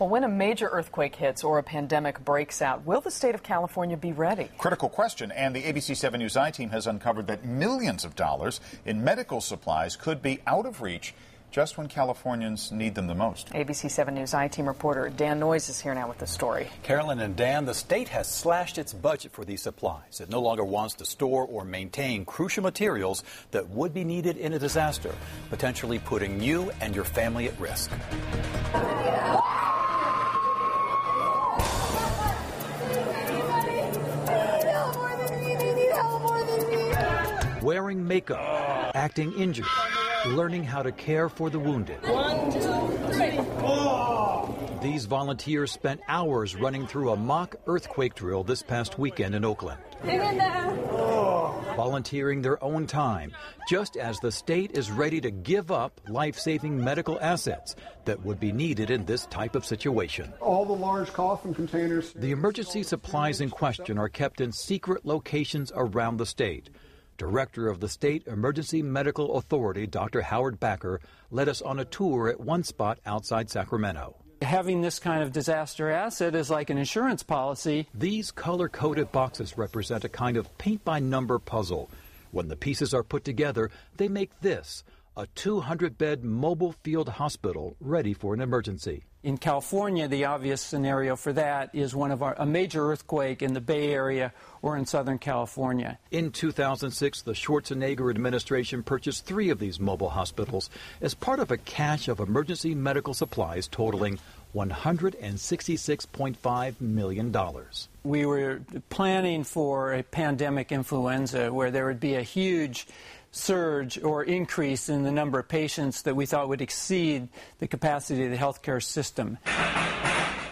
Well, when a major earthquake hits or a pandemic breaks out, will the state of California be ready? Critical question. And the ABC 7 News I-team has uncovered that millions of dollars in medical supplies could be out of reach just when Californians need them the most. ABC 7 News I-team reporter Dan Noyes is here now with the story. Carolyn and Dan, the state has slashed its budget for these supplies. It no longer wants to store or maintain crucial materials that would be needed in a disaster, potentially putting you and your family at risk. Wearing makeup, acting injured, learning how to care for the wounded. 1, 2, 3. These volunteers spent hours running through a mock earthquake drill this past weekend in Oakland. Volunteering their own time, just as the state is ready to give up life-saving medical assets that would be needed in this type of situation. All the large coffin containers. The emergency supplies in question are kept in secret locations around the state. Director of the State Emergency Medical Authority, Dr. Howard Backer, led us on a tour at one spot outside Sacramento. Having this kind of disaster asset is like an insurance policy. These color-coded boxes represent a kind of paint-by-number puzzle. When the pieces are put together, they make this, a 200-bed mobile field hospital ready for an emergency. In California, the obvious scenario for that is a major earthquake in the Bay Area or in Southern California. In 2006, the Schwarzenegger administration purchased 3 of these mobile hospitals as part of a cache of emergency medical supplies totaling $166.5 million. We were planning for a pandemic influenza where there would be a huge surge or increase in the number of patients that we thought would exceed the capacity of the healthcare system.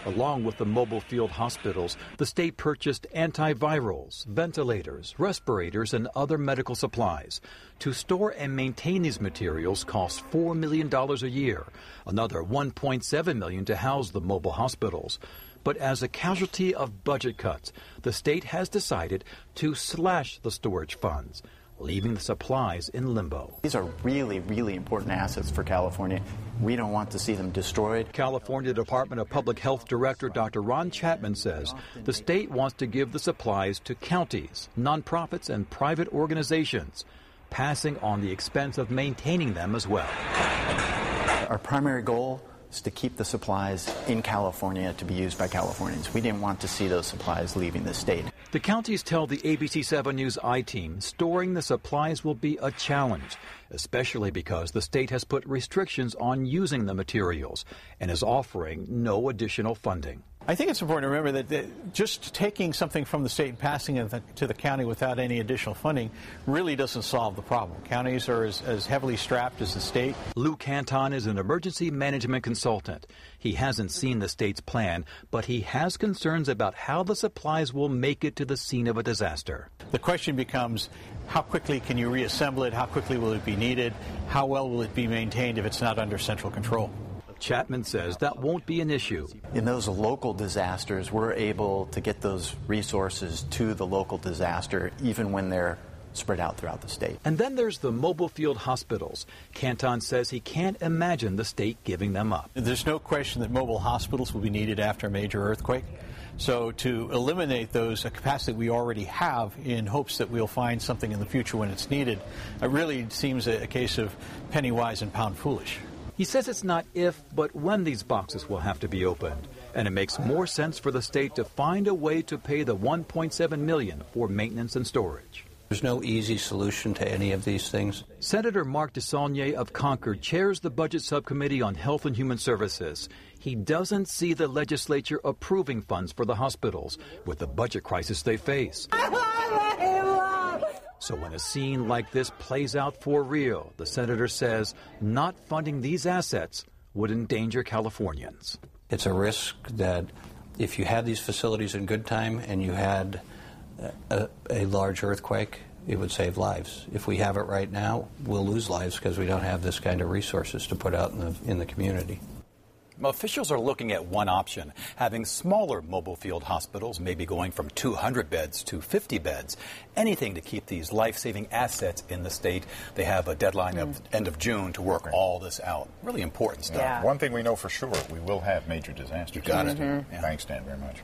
Along with the mobile field hospitals, the state purchased antivirals, ventilators, respirators, and other medical supplies. To store and maintain these materials costs $4 million a year, another $1.7 million to house the mobile hospitals. But as a casualty of budget cuts, the state has decided to slash the storage funds, leaving the supplies in limbo. These are really, really important assets for California. We don't want to see them destroyed. California Department of Public Health Director Dr. Ron Chapman says the state wants to give the supplies to counties, nonprofits, and private organizations, passing on the expense of maintaining them as well. Our primary goal is to keep the supplies in California to be used by Californians. We didn't want to see those supplies leaving the state. The counties tell the ABC 7 News I-team storing the supplies will be a challenge, especially because the state has put restrictions on using the materials and is offering no additional funding. I think it's important to remember that just taking something from the state and passing it to the county without any additional funding really doesn't solve the problem. Counties are as heavily strapped as the state. Lou Canton is an emergency management consultant. He hasn't seen the state's plan, but he has concerns about how the supplies will make it to the scene of a disaster. The question becomes, how quickly can you reassemble it? How quickly will it be needed? How well will it be maintained if it's not under central control? Chapman says that won't be an issue. In those local disasters, we're able to get those resources to the local disaster even when they're spread out throughout the state. And then there's the mobile field hospitals. Canton says he can't imagine the state giving them up. There's no question that mobile hospitals will be needed after a major earthquake. So to eliminate those, a capacity we already have in hopes that we'll find something in the future when it's needed, it really seems a case of penny wise and pound foolish. He says it's not if, but when these boxes will have to be opened. And it makes more sense for the state to find a way to pay the $1.7 million for maintenance and storage. There's no easy solution to any of these things. Senator Mark DeSaulnier of Concord chairs the Budget Subcommittee on Health and Human Services. He doesn't see the legislature approving funds for the hospitals with the budget crisis they face. So when a scene like this plays out for real, the senator says not funding these assets would endanger Californians. It's a risk that if you had these facilities in good time and you had a large earthquake, it would save lives. If we have it right now, we'll lose lives because we don't have this kind of resources to put out in the community. Officials are looking at one option, having smaller mobile field hospitals, maybe going from 200 beds to 50 beds. Anything to keep these life-saving assets in the state. They have a deadline of end of June to work all this out. Really important stuff. One thing we know for sure, we will have major disasters. You got it. Thanks, Dan, very much.